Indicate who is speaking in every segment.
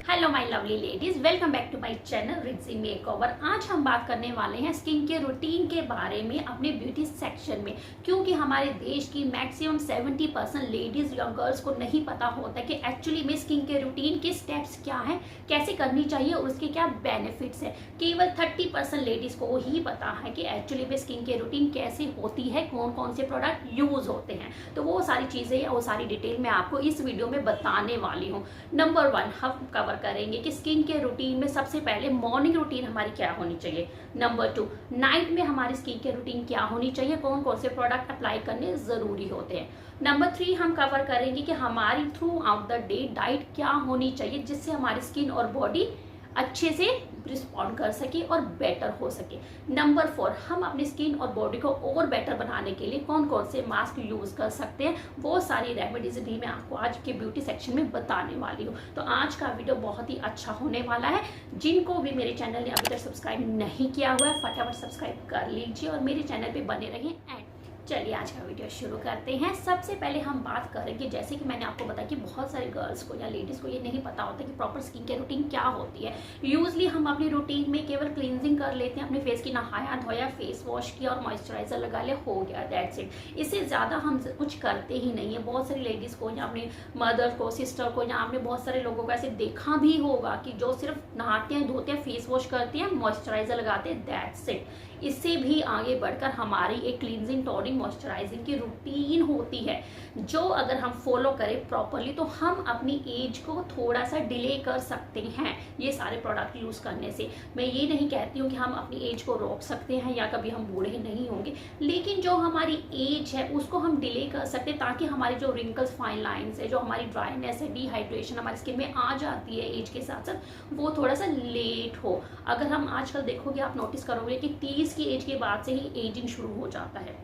Speaker 1: Hello my lovely ladies, welcome back to my channel Ritzy Makeover. आज हम बात करने वाले हैं स्किन के रूटीन के बारे में अपने ब्यूटी सेक्शन में, क्योंकि हमारे देश की मैक्सिमम 70% लेडीज या गर्ल्स को नहीं पता होता कि एक्चुअली में स्किन के रूटीन के स्टेप्स क्या है, कैसे करनी चाहिए और उसके क्या बेनिफिट्स है। केवल 30% लेडीज को ही पता है कि एक्चुअली में स्किन के रूटीन कैसे होती है, कौन कौन से प्रोडक्ट यूज होते हैं। तो वो सारी चीजें, वो सारी डिटेल मैं आपको इस वीडियो में बताने वाली हूँ। नंबर 1 हम कवर करेंगे कि स्किन के रूटीन में सबसे पहले मॉर्निंग रूटीन हमारी क्या होनी चाहिए। नंबर 2 नाइट में हमारी स्किन के रूटीन क्या होनी चाहिए, कौन कौन से प्रोडक्ट अप्लाई करने जरूरी होते हैं। नंबर 3 हम कवर करेंगे कि हमारी through out the day diet क्या होनी चाहिए, जिससे हमारी स्किन और बॉडी अच्छे से रिस्पॉन्ड कर सके और बेटर हो सके। नंबर 4 हम अपनी स्किन और बॉडी को और बेटर बनाने के लिए कौन कौन से मास्क यूज कर सकते हैं, वो सारी रेमेडीज भी मैं आपको आज के ब्यूटी सेक्शन में बताने वाली हूँ। तो आज का वीडियो बहुत ही अच्छा होने वाला है। जिनको भी मेरे चैनल ने अभी तक सब्सक्राइब नहीं किया हुआ है, फटाफट सब्सक्राइब कर लीजिए और मेरे चैनल पे बने रहिए। एंड चलिए आज का वीडियो शुरू करते हैं। सबसे पहले हम बात करेंगे, जैसे कि मैंने आपको बताया कि बहुत सारे गर्ल्स को या लेडीज़ को ये नहीं पता होता कि प्रॉपर स्किन केयर रूटीन क्या होती है। यूजली हम अपनी रूटीन में केवल क्लींजिंग कर लेते हैं, अपने फेस की नहाया धोया, फेस वॉश किया और मॉइस्चराइजर लगा लिया, हो गया, दैट्स इट। इससे ज़्यादा हम कुछ करते ही नहीं है। बहुत सारी लेडीज़ को या अपनी मदर को, सिस्टर को, या आपने बहुत सारे लोगों को ऐसे देखा भी होगा कि जो सिर्फ नहाते हैं, धोते हैं, फेस वॉश करते हैं, मॉइस्चराइजर लगाते हैं, दैट्स इट। इससे भी आगे बढ़कर हमारी एक क्लींजिंग, टोनिंग, मॉइस्चराइजिंग की रूटीन होती है, जो अगर हम फॉलो करें प्रॉपरली तो हम अपनी एज को थोड़ा सा डिले कर सकते हैं ये सारे प्रोडक्ट यूज़ करने से। मैं ये नहीं कहती हूँ कि हम अपनी एज को रोक सकते हैं या कभी हम बूढ़े नहीं होंगे, लेकिन जो हमारी एज है उसको हम डिले कर सकते हैं, ताकि हमारी जो रिंकल्स, फाइन लाइन्स है, जो हमारी ड्राइनेस है, डिहाइड्रेशन हमारी स्किन में आ जाती है एज के साथ साथ, वो थोड़ा सा लेट हो। अगर हम आजकल देखोगे, आप नोटिस करोगे कि 30 की एज के बाद से ही एजिंग शुरू हो जाता है,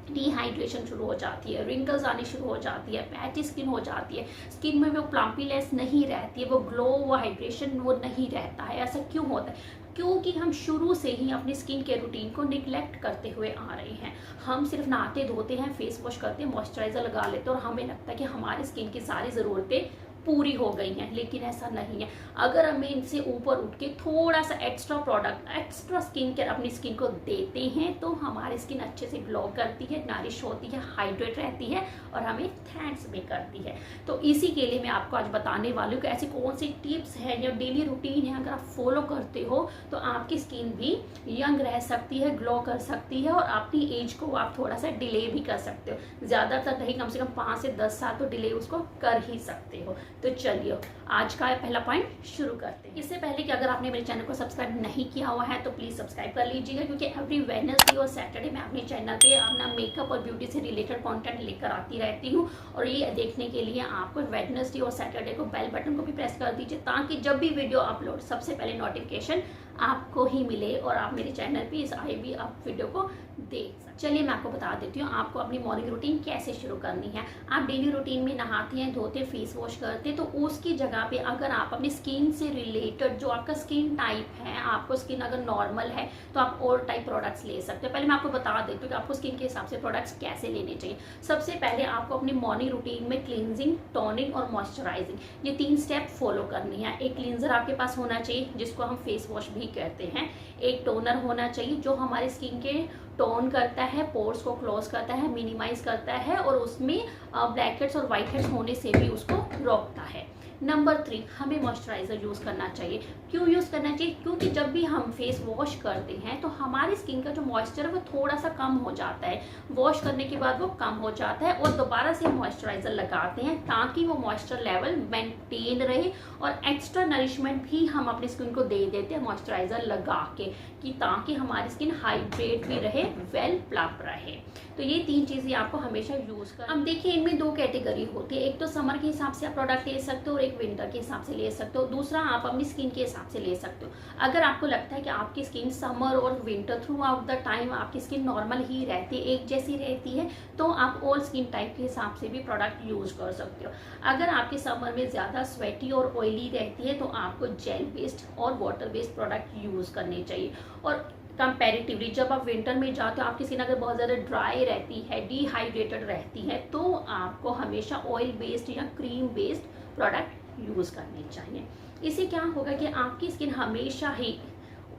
Speaker 1: डिहाइड्रेशन शुरू हो जाती है, रिंकल्स आनी शुरू हो जाती है, पैची स्किन हो जाती है, स्किन में वो प्लम्पीनेस नहीं रहती है, वो ग्लो, वो हाइड्रेशन वो नहीं रहता है। ऐसा क्यों होता है? क्योंकि हम शुरू से ही अपनी स्किन के रूटीन को निगलेक्ट करते हुए आ रहे हैं। हम सिर्फ नहाते धोते हैं, फेस वॉश करते हैं, मॉइस्चराइजर लगा लेते हैं और हमें लगता है कि हमारी स्किन की सारी ज़रूरतें पूरी हो गई हैं, लेकिन ऐसा नहीं है। अगर हमें इनसे ऊपर उठ के थोड़ा सा extra product, extra skin care अपनी स्किन को देते हैं तो हमारी स्किन अच्छे से ग्लो करती है, नरिश होती है, हाइड्रेट रहती है और हमें थैंक्स भी करती है। तो इसी के लिए मैं आपको आज बताने वाली हूँ कि ऐसी कौन सी टिप्स हैं या डेली रूटीन है, अगर आप फॉलो करते हो तो आपकी स्किन भी यंग रह सकती है, ग्लो कर सकती है और अपनी एज को आप थोड़ा सा डिले भी कर सकते हो। ज़्यादातर नहीं, कम से कम 5 से 10 साल तो डिले उसको कर ही सकते हो। तो चलिए आज का पहला पॉइंट शुरू करते हैं। इससे पहले कि अगर आपने मेरे चैनल को सब्सक्राइब नहीं किया हुआ है तो प्लीज़ सब्सक्राइब कर लीजिएगा, क्योंकि एवरी वेडनेसडे और सैटरडे मैं अपने चैनल पे अपना मेकअप और ब्यूटी से रिलेटेड कंटेंट लेकर आती रहती हूँ। और ये देखने के लिए आपको वेडनेसडे और सैटरडे को बेल बटन को भी प्रेस कर दीजिए, ताकि जब भी वीडियो अपलोड सबसे पहले नोटिफिकेशन आपको ही मिले और आप मेरे चैनल पे इस आए भी आप वीडियो को देख सकते। चलिए मैं आपको बता देती हूँ आपको अपनी मॉर्निंग रूटीन कैसे शुरू करनी है। आप डेली रूटीन में नहाते हैं, धोते हैं, फेस वॉश करते हैं, तो उसकी जगह पे अगर आप अपनी स्किन से रिलेटेड, जो आपका स्किन टाइप है, आपको स्किन अगर नॉर्मल है तो आप और टाइप प्रोडक्ट्स ले सकते हो। पहले मैं आपको बता देती हूँ कि आपको स्किन के हिसाब से प्रोडक्ट्स कैसे लेने चाहिए। सबसे पहले आपको अपनी मॉर्निंग रूटीन में क्लींजिंग, टोनिंग और मॉइस्चराइजिंग, ये 3 स्टेप फॉलो करनी है। एक क्लींजर आपके पास होना चाहिए, जिसको हम फेस वॉश भी कहते हैं। एक टोनर होना चाहिए जो हमारी स्किन के टोन करता है, पोर्स को क्लोज करता है, मिनिमाइज करता है और उसमें ब्लैक हेड्स और वाइट हेड्स होने से भी उसको रोकता है। नंबर 3 हमें मॉइस्चराइजर यूज़ करना चाहिए। क्यों यूज़ करना चाहिए? क्योंकि जब भी हम फेस वॉश करते हैं तो हमारी स्किन का जो मॉइस्चर है वो थोड़ा सा कम हो जाता है, वॉश करने के बाद वो कम हो जाता है और दोबारा से मॉइस्चराइजर लगाते हैं, ताकि वो मॉइस्चर लेवल मेंटेन रहे और एक्स्ट्रा नरिशमेंट भी हम अपनी स्किन को दे देते हैं मॉइस्चराइजर लगा के, कि ताकि हमारी स्किन हाइड्रेट भी रहे, वेल प्लम्प रहे। तो ये 3 चीज़ें आपको हमेशा यूज़ कर। अब देखिए, इनमें 2 कैटेगरी होती है। एक तो समर के हिसाब से आप प्रोडक्ट ले सकते हो और एक विंटर के हिसाब से ले सकते हो। दूसरा आप अपनी स्किन के हिसाब से ले सकते हो। अगर आपको लगता है कि आपकी स्किन समर और winter through out the time आपकी स्किन नॉर्मल ही रहती है, एक जैसी रहती है, तो आप ऑल स्किन टाइप के हिसाब से भी प्रोडक्ट यूज़ कर सकते हो। अगर आपके समर में ज़्यादा स्वेटी और ऑयली रहती है तो आपको जेल बेस्ड और वाटर बेस्ड प्रोडक्ट यूज़ करने चाहिए। और कंपैरेटिवली जब आप विंटर में जाते हो, आपकी स्किन अगर बहुत ज़्यादा ड्राई रहती है, डिहाइड्रेटेड रहती है, तो आपको हमेशा ऑयल बेस्ड या क्रीम बेस्ड प्रोडक्ट यूज़ करने चाहिए। इससे क्या होगा कि आपकी स्किन हमेशा ही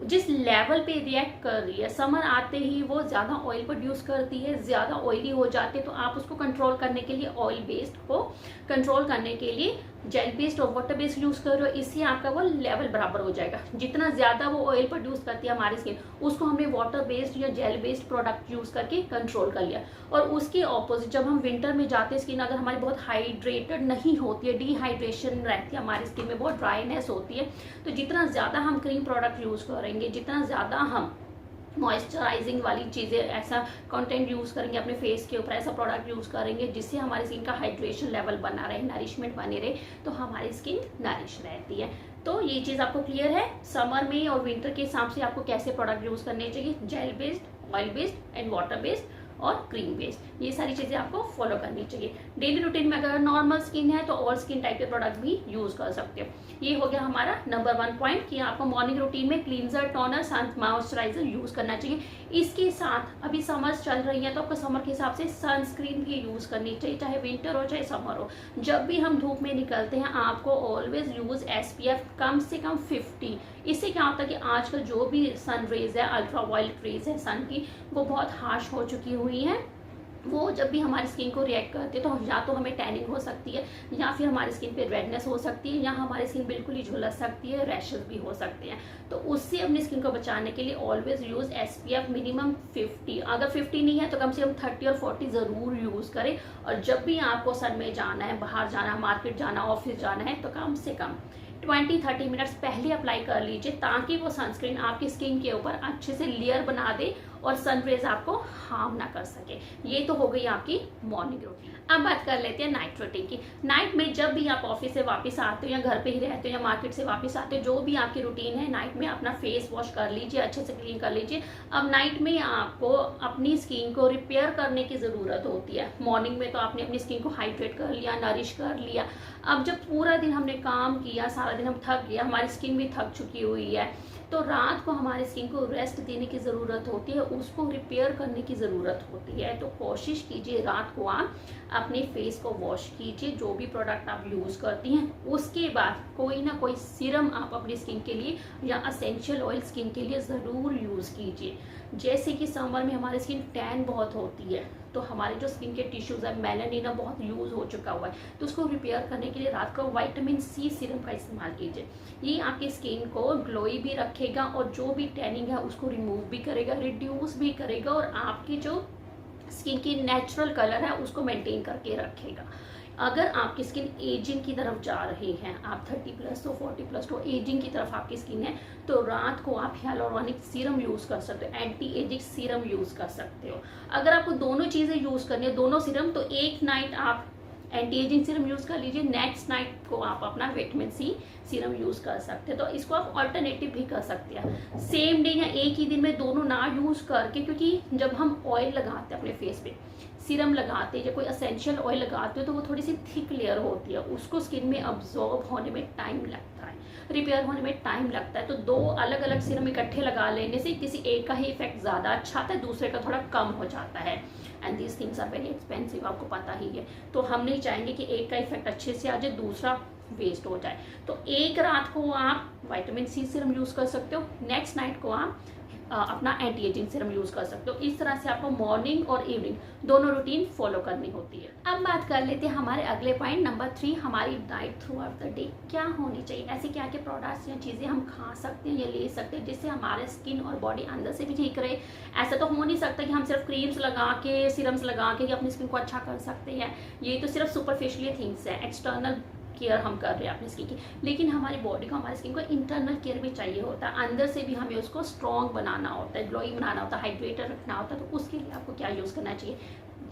Speaker 1: जिस लेवल पे रिएक्ट कर रही है, समर आते ही वो ज़्यादा ऑयल प्रोड्यूस करती है, ज़्यादा ऑयली हो जाते हैं, तो आप उसको कंट्रोल करने के लिए ऑयल बेस्ड को कंट्रोल करने के लिए जेल बेस्ड और वाटर बेस्ड यूज़ कर रहे हो। इससे आपका वो लेवल बराबर हो जाएगा। जितना ज़्यादा वो ऑयल प्रोड्यूस करती है हमारी स्किन, उसको हमने वाटर बेस्ड या जेल बेस्ड प्रोडक्ट यूज़ करके कंट्रोल कर लिया। और उसके ऑपोजिट जब हम विंटर में जाते हैं, स्किन अगर हमारी बहुत हाइड्रेटेड नहीं होती है, डिहाइड्रेशन रहती है हमारी स्किन में, बहुत ड्राइनेस होती है, तो जितना ज़्यादा हम क्रीम प्रोडक्ट यूज़ करेंगे, जितना ज़्यादा हम मॉइस्चराइजिंग वाली चीज़ें, ऐसा कंटेंट यूज़ करेंगे अपने फेस के ऊपर, ऐसा प्रोडक्ट यूज़ करेंगे जिससे हमारी स्किन का हाइड्रेशन लेवल बना रहे, नरिशमेंट बने रहे, तो हमारी स्किन नरिश रहती है। तो ये चीज़ आपको क्लियर है समर में और विंटर के हिसाब से आपको कैसे प्रोडक्ट यूज़ करने चाहिए, gel based, oil based and water based और क्रीम बेस्ड। ये सारी चीज़ें आपको फॉलो करनी चाहिए। डेली रूटीन में अगर नॉर्मल स्किन है तो ऑल स्किन टाइप के प्रोडक्ट भी यूज़ कर सकते हो। ये हो गया हमारा नंबर 1 पॉइंट कि आपको मॉर्निंग रूटीन में क्लींजर, टोनर, सन मॉइस्चराइजर यूज़ करना चाहिए। इसके साथ अभी समर्स चल रही है तो आपको समर के हिसाब से सनस्क्रीन भी यूज़ करनी चाहिए, चाहे विंटर हो चाहे समर हो। जब भी हम धूप में निकलते हैं आपको ऑलवेज यूज़ SPF कम से कम 50। इससे क्या होता है कि आजकल जो भी सन रेज है, अल्ट्रा वायलेट रेज है सन की, वो बहुत हार्श हो चुकी हुई हैं। वो जब भी हमारी स्किन को रिएक्ट करते हैं तो या तो हमें टैनिंग हो सकती है, या फिर हमारी स्किन पे रेडनेस हो सकती है, या हमारी स्किन बिल्कुल ही झुलस सकती है, रैशेस भी हो सकते हैं। तो उससे अपनी स्किन को बचाने के लिए ऑलवेज यूज़ SPF मिनिमम 50। अगर 50 नहीं है तो कम से कम 30 और 40 ज़रूर यूज़ करें। और जब भी आपको सन में जाना है, बाहर जाना है, मार्केट जाना, ऑफिस जाना है, तो कम से कम 20-30 मिनट्स पहले अप्लाई कर लीजिए, ताकि वो सनस्क्रीन आपकी स्किन के ऊपर अच्छे से लेयर बना दे और सन रेज आपको हार्म ना कर सके। ये तो हो गई आपकी मॉर्निंग रूटीन। अब बात कर लेते हैं नाइट रूटीन की। नाइट में जब भी आप ऑफिस से वापस आते हो या घर पे ही रहते हो या मार्केट से वापस आते हो, जो भी आपकी रूटीन है, नाइट में अपना फेस वॉश कर लीजिए, अच्छे से क्लीन कर लीजिए। अब नाइट में आपको अपनी स्किन को रिपेयर करने की ज़रूरत होती है। मॉर्निंग में तो आपने अपनी स्किन को हाइड्रेट कर लिया, नरिश कर लिया। अब जब पूरा दिन हमने काम किया, सारा दिन हम थक गया, हमारी स्किन भी थक चुकी हुई है, तो रात को हमारी स्किन को रेस्ट देने की ज़रूरत होती है, उसको रिपेयर करने की ज़रूरत होती है। तो कोशिश कीजिए रात को आप अपने फेस को वॉश कीजिए, जो भी प्रोडक्ट आप यूज़ करती हैं। उसके बाद कोई ना कोई सीरम आप अपनी स्किन के लिए या असेंशियल ऑयल स्किन के लिए ज़रूर यूज़ कीजिए। जैसे कि समर में हमारी स्किन टैन बहुत होती है, तो हमारे जो स्किन के टिश्यूज़ है, मेलानिन बहुत यूज़ हो चुका हुआ है, तो उसको रिपेयर करने के लिए रात को विटामिन C सीरम का इस्तेमाल कीजिए। ये आपकी स्किन को ग्लोई भी रखेगा और जो भी टैनिंग है उसको रिमूव भी करेगा, रिड्यूस भी करेगा, और आपकी जो स्किन की नेचुरल कलर है उसको मेंटेन करके रखेगा। अगर आपकी स्किन एजिंग की तरफ जा रही है, आप 30+ हो, 40+ हो, एजिंग की तरफ आपकी स्किन है, तो रात को आप हियालुरोनिक सीरम यूज़ कर सकते हो, एंटी एजिंग सीरम यूज़ कर सकते हो। अगर आपको दोनों चीज़ें यूज़ करनी है, दोनों सीरम, तो एक नाइट आप एंटी एजिंग सीरम यूज़ कर लीजिए, नेक्स्ट नाइट को आप अपना विटामिन C सीरम यूज़ कर सकते हैं। तो इसको आप ऑल्टरनेटिव भी कर सकते हैं, सेम डे या एक ही दिन में दोनों ना यूज़ करके, क्योंकि जब हम ऑयल लगाते हैं अपने फेस पे, सीरम लगाते हैं या कोई असेंशियल ऑयल लगाते हो, तो वो थोड़ी सी थिक लेयर होती है, उसको स्किन में अब्जॉर्ब होने में टाइम लगता है, रिपेयर होने में टाइम लगता है। तो दो अलग अलग सीरम इकट्ठे लगा लेने से किसी एक का ही इफेक्ट ज़्यादा अच्छा आता है, दूसरे का थोड़ा कम हो जाता है। And these things are very expensive, आपको पता ही है। तो हम नहीं चाहेंगे कि एक का इफेक्ट अच्छे से आ जाए, दूसरा वेस्ट हो जाए। तो एक रात को आप विटामिन C सीरम यूज़ कर सकते हो, नेक्स्ट नाइट को आप अपना एंटी एजिंग सीरम यूज़ कर सकते हो। इस तरह से आपको मॉर्निंग और इवनिंग दोनों रूटीन फॉलो करनी होती है। अब बात कर लेते हैं हमारे अगले पॉइंट नंबर 3, हमारी diet through out the day क्या होनी चाहिए। ऐसे क्या क्या प्रोडक्ट्स या चीज़ें हम खा सकते हैं या ले सकते हैं जिससे हमारे स्किन और बॉडी अंदर से भी ठीक रहे। ऐसा तो हो नहीं सकता कि हम सिर्फ क्रीम्स लगा के, सीरम्स लगा के अपनी स्किन को अच्छा कर सकते हैं। ये तो सिर्फ सुपरफिशियल थिंग्स है, एक्सटर्नल केयर हम कर रहे हैं अपनी स्किन की। लेकिन हमारी बॉडी को, हमारी स्किन को इंटरनल केयर भी चाहिए होता है, अंदर से भी हमें उसको स्ट्रॉन्ग बनाना होता है, ग्लोइंग बनाना होता है, हाइड्रेटेड रखना होता है। तो उसके लिए आपको क्या यूज़ करना चाहिए,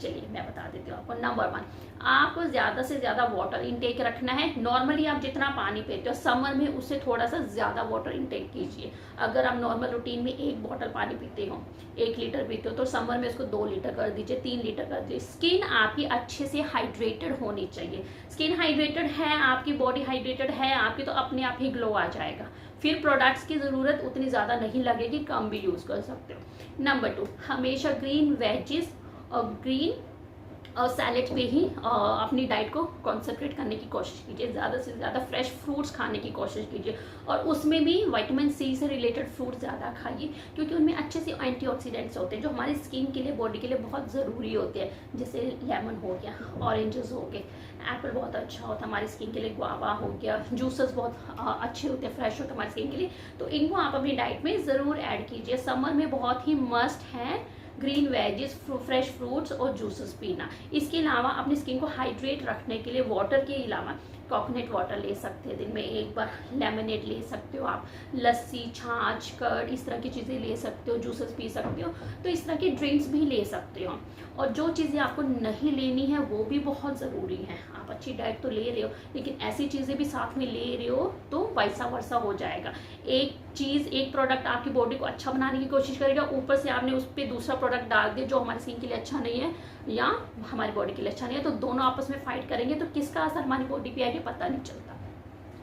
Speaker 1: चलिए मैं बता देती हूँ आपको। नंबर 1, आपको ज़्यादा से ज़्यादा वाटर इनटेक रखना है। नॉर्मली आप जितना पानी पीते हो समर में उससे थोड़ा सा ज़्यादा वाटर इनटेक कीजिए। अगर आप नॉर्मल रूटीन में 1 बॉटल पानी पीते हो, 1 लीटर पीते हो, तो समर में उसको 2 लीटर कर दीजिए, 3 लीटर कर दीजिए। स्किन आपकी अच्छे से हाइड्रेटेड होनी चाहिए। स्किन हाइड्रेटेड है आपकी, बॉडी हाइड्रेटेड है आपकी, तो अपने आप ही ग्लो आ जाएगा। फिर प्रोडक्ट्स की ज़रूरत उतनी ज़्यादा नहीं लगेगी, कम भी यूज़ कर सकते हो। नंबर 2, हमेशा ग्रीन वेजिस और ग्रीन सैलेड पे ही अपनी डाइट को कॉन्सेंट्रेट करने की कोशिश कीजिए। ज़्यादा से ज़्यादा फ्रेश फ्रूट्स खाने की कोशिश कीजिए और उसमें भी विटामिन सी से रिलेटेड फ्रूट ज़्यादा खाइए, क्योंकि उनमें अच्छे से एंटीऑक्सीडेंट्स होते हैं जो हमारी स्किन के लिए, बॉडी के लिए बहुत ज़रूरी होते हैं। जैसे लेमन हो गया, ऑरेंजेस हो गए, एप्पल बहुत अच्छा होता है हमारी स्किन के लिए, गुआवा हो गया, जूसेस बहुत अच्छे होते हैं, फ्रेश होते हैं हमारी स्किन के लिए। तो इनको आप अपनी डाइट में ज़रूर ऐड कीजिए। समर में बहुत ही मस्ट है ग्रीन वेजेस, फ्रेश फ्रूट्स और जूसेस पीना। इसके अलावा अपनी स्किन को हाइड्रेट रखने के लिए वाटर के अलावा कोकोनट वाटर ले सकते हैं, दिन में एक बार लेमनेड ले सकते हो आप, लस्सी, छाछ, कर्ड, इस तरह की चीज़ें ले सकते हो, जूसेस पी सकते हो। तो इस तरह के ड्रिंक्स भी ले सकते हो। और जो चीज़ें आपको नहीं लेनी है वो भी बहुत ज़रूरी है। आप अच्छी डाइट तो ले रहे हो लेकिन ऐसी चीज़ें भी साथ में ले रहे हो तो वैसा वर्सा हो जाएगा। एक चीज़, एक प्रोडक्ट आपकी बॉडी को अच्छा बनाने की कोशिश करेगा, ऊपर से आपने उस पर दूसरा प्रोडक्ट डाल दिया जो हमारी स्किन के लिए अच्छा नहीं है या हमारी बॉडी के लिए अच्छा नहीं है, तो दोनों आपस में फाइट करेंगे तो किसका असर हमारी बॉडी पे आएगा पता नहीं चलता।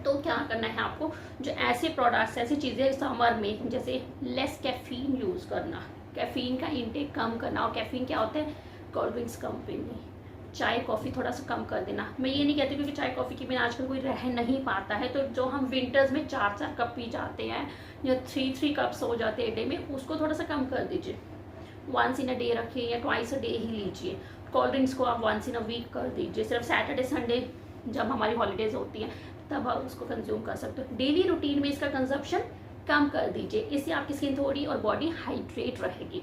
Speaker 1: तो क्या करना है आपको, जो ऐसे प्रोडक्ट्स, ऐसी चीज़ें समर में, जैसे लेस कैफीन यूज़ करना, कैफीन का इंटेक कम करना। और कैफीन क्या होता है, कोल्ड ड्रिंक्स कम पीनी, चाय कॉफ़ी थोड़ा सा कम कर देना। मैं ये नहीं कहती क्योंकि चाय कॉफ़ी के बिना आजकल कोई रह नहीं पाता है, तो जो हम विंटर्स में 4-4 कप पी जाते हैं या 3-3 कप्स हो जाते हैं डे में, उसको थोड़ा सा कम कर दीजिए। वंस इन अ डे रखिए या ट्वाइस अ डे ही लीजिए। कोल्ड ड्रिंक्स को आप वंस इन अ वीक कर दीजिए। सिर्फ सैटरडे संडे जब हमारी हॉलीडेज होती हैं तब आप उसको कंज्यूम कर सकते हो। डेली रूटीन में इसका कंजप्शन कम कर दीजिए, इससे आपकी स्किन थोड़ी और बॉडी हाइड्रेट रहेगी।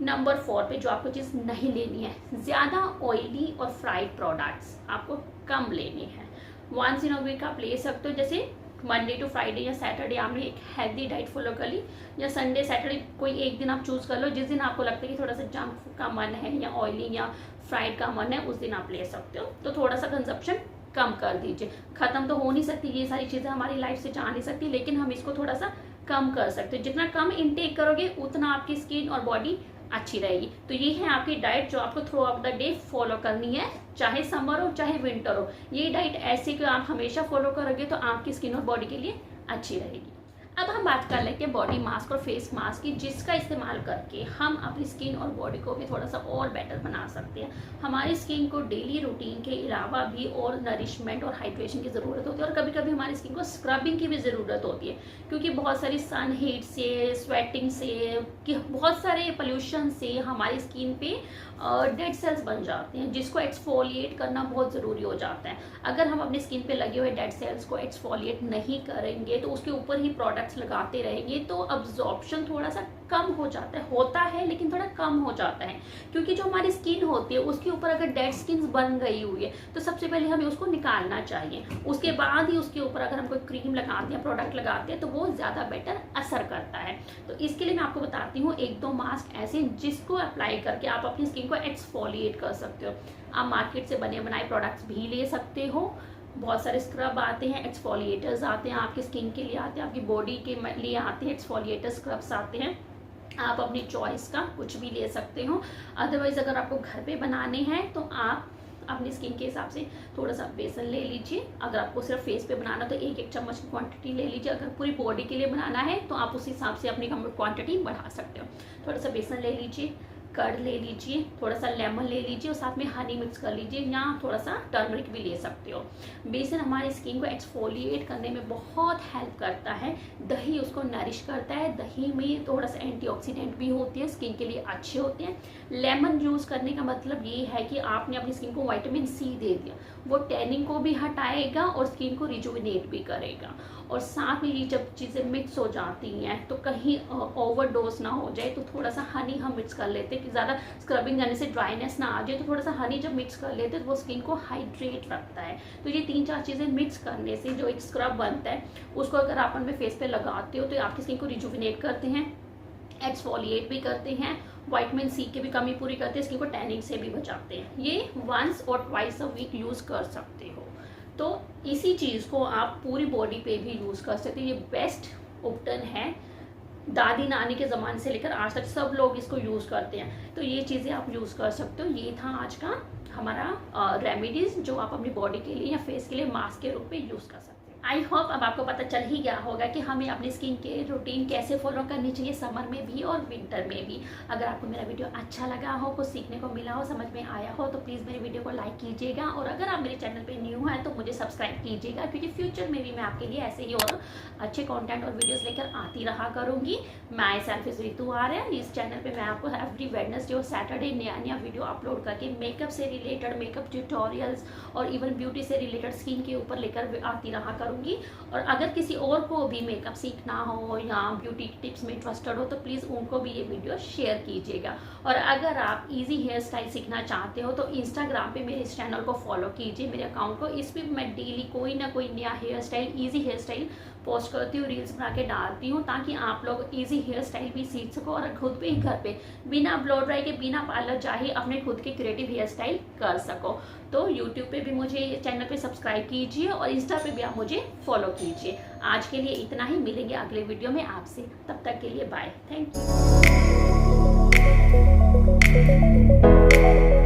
Speaker 1: नंबर 4 पे जो आपको चीज़ नहीं लेनी है, ज़्यादा ऑयली और फ्राइड प्रोडक्ट्स आपको कम लेने हैं। वंस इन अ वीक आप ले सकते हो, जैसे मंडे टू फ्राइडे या सैटरडे आपने एक हेल्दी डाइट फॉलो कर ली, या संडे सैटरडे कोई एक दिन आप चूज़ कर लो जिस दिन आपको लगता है कि थोड़ा सा जंक का मन है या ऑयली या फ्राइड का मन है, उस दिन आप ले सकते हो। तो थोड़ा सा कंजप्शन कम कर दीजिए। ख़त्म तो हो नहीं सकती ये सारी चीज़ें, हमारी लाइफ से जा नहीं सकती, लेकिन हम इसको थोड़ा सा कम कर सकते हो। जितना कम इनटेक करोगे उतना आपकी स्किन और बॉडी अच्छी रहेगी। तो ये है आपकी डाइट जो आपको through out the day follow करनी है, चाहे समर हो चाहे विंटर हो। ये डाइट ऐसी कि आप हमेशा फॉलो करोगे तो आपकी स्किन और बॉडी के लिए अच्छी रहेगी। अब हम बात कर लेते हैं बॉडी मास्क और फेस मास्क की, जिसका इस्तेमाल करके हम अपनी स्किन और बॉडी को भी थोड़ा सा और बेटर बना सकते हैं। हमारी स्किन को डेली रूटीन के अलावा भी और नरिशमेंट और हाइड्रेशन की ज़रूरत होती है, और कभी कभी हमारी स्किन को स्क्रबिंग की भी ज़रूरत होती है, क्योंकि बहुत सारी सन हीट से, स्वेटिंग से, कि बहुत सारे पोल्यूशन से हमारी स्किन पे डेड सेल्स बन जाते हैं, जिसको एक्सफोलिएट करना बहुत ज़रूरी हो जाता है। अगर हम अपनी स्किन पे लगे हुए डेड सेल्स को एक्सफोलिएट नहीं करेंगे तो उसके ऊपर ही प्रोडक्ट्स लगाते रहेंगे तो अब्जॉर्प्शन थोड़ा सा कम हो जाता है, होता है लेकिन थोड़ा कम हो जाता है, क्योंकि जो हमारी स्किन होती है उसके ऊपर अगर डेड स्किन बन गई हुई है तो सबसे पहले हमें उसको निकालना चाहिए। उसके बाद ही उसके ऊपर अगर हम कोई क्रीम लगाते हैं, प्रोडक्ट लगाते हैं, तो वो ज़्यादा बेटर असर करता है। तो इसके लिए मैं आपको बताती हूँ 1-2 मास्क ऐसे जिसको अप्लाई करके आप अपनी स्किन को एक्सफोलिएट कर सकते हो। आप मार्केट से बने बनाए प्रोडक्ट्स भी ले सकते हो, बहुत सारे स्क्रब आते हैं, एक्सफोलिएटर्स आते हैं, आपकी स्किन के लिए आते हैं, आपकी बॉडी के लिए आते हैं, एक्सफोलिएटर स्क्रब्स आते हैं। आप अपनी चॉइस का कुछ भी ले सकते हो। अदरवाइज अगर आपको घर पे बनाने हैं तो आप अपनी स्किन के हिसाब से थोड़ा सा बेसन ले लीजिए। अगर आपको सिर्फ फेस पे बनाना तो 1-1 चम्मच की क्वांटिटी ले लीजिए। अगर पूरी बॉडी के लिए बनाना है तो आप उस हिसाब से अपनी क्वांटिटी बढ़ा सकते हो। थोड़ा सा बेसन ले लीजिए, कर्ड ले लीजिए, थोड़ा सा लेमन ले लीजिए और साथ में हनी मिक्स कर लीजिए, या थोड़ा सा टर्मरिक भी ले सकते हो। बेसन हमारी स्किन को एक्सफोलिएट करने में बहुत हेल्प करता है। दही उसको नरिश करता है, दही में थोड़ा सा एंटीऑक्सीडेंट भी होती है, स्किन के लिए अच्छे होते हैं। लेमन यूज़ करने का मतलब ये है कि आपने अपनी स्किन को विटामिन सी दे दिया, वो टैनिंग को भी हटाएगा और स्किन को रिजुविनेट भी करेगा। और साथ में ये जब चीज़ें मिक्स हो जाती हैं तो कहीं ओवरडोज ना हो जाए तो थोड़ा सा हनी हम मिक्स कर लेते हैं कि ज़्यादा स्क्रबिंग करने से ड्राइनेस ना आ जाए, तो थोड़ा सा हनी जब मिक्स कर लेते हैं तो वो स्किन को हाइड्रेट रखता है। तो ये 3-4 चीज़ें मिक्स करने से जो एक स्क्रब बनता है उसको अगर आप अपने फेस पे लगाते हो तो आपकी स्किन को रिजुविनेट करते हैं, एक्सफोलिएट भी करते हैं, विटामिन सी की भी कमी पूरी करते हैं, स्किन को टैनिंग से भी बचाते हैं। ये वंस और ट्वाइस अ वीक यूज़ कर सकते हो। तो इसी चीज़ को आप पूरी बॉडी पे भी यूज़ कर सकते हो। ये बेस्ट उपटन है, दादी नानी के ज़माने से लेकर आज तक सब लोग इसको यूज़ करते हैं, तो ये चीज़ें आप यूज़ कर सकते हो। ये था आज का हमारा रेमेडीज़ जो आप अपनी बॉडी के लिए या फेस के लिए मास्क के रूप में यूज़ कर सकते हो। आई होप अब आपको पता चल ही गया होगा कि हमें अपनी स्किन केयर रूटीन कैसे फॉलो करनी चाहिए समर में भी और विंटर में भी। अगर आपको मेरा वीडियो अच्छा लगा हो, कुछ सीखने को मिला हो, समझ में आया हो, तो प्लीज़ मेरे वीडियो को लाइक कीजिएगा। और अगर आप मेरे चैनल पे न्यू हैं तो मुझे सब्सक्राइब कीजिएगा, क्योंकि फ्यूचर में भी मैं आपके लिए ऐसे ही और अच्छे कॉन्टेंट और वीडियोज़ लेकर आती रहा करूँगी। My self is Ritu Arya. इस चैनल पर मैं आपको एवरी वेडनेसडे और सैटरडे नया वीडियो अपलोड करके मेकअप से रिलेटेड मेकअप ट्यूटोरियल्स और इवन ब्यूटी से रिलेटेड स्किन के ऊपर लेकर आती रहा करूँगी। और अगर किसी और को भी मेकअप सीखना हो या ब्यूटी टिप्स में इंटरेस्टेड हो तो प्लीज़ उनको भी ये वीडियो शेयर कीजिएगा। और अगर आप इजी हेयर स्टाइल सीखना चाहते हो तो इंस्टाग्राम पे मेरे इस चैनल को फॉलो कीजिए, मेरे अकाउंट को। इस पर मैं डेली कोई ना कोई नया hair style, easy hair style post करती हूँ, रील्स बना के डालती हूँ, ताकि आप लोग इजी हेयर स्टाइल भी सीख सको और खुद पे ही घर पे बिना ब्लो ड्राई के, बिना पार्लर जाए अपने खुद के क्रिएटिव हेयर स्टाइल कर सको। तो यूट्यूब पे भी मुझे चैनल पे सब्सक्राइब कीजिए और इंस्टा पे भी आप मुझे फॉलो कीजिए। आज के लिए इतना ही, मिलेंगे अगले वीडियो में आपसे, तब तक के लिए बाय, थैंक यू।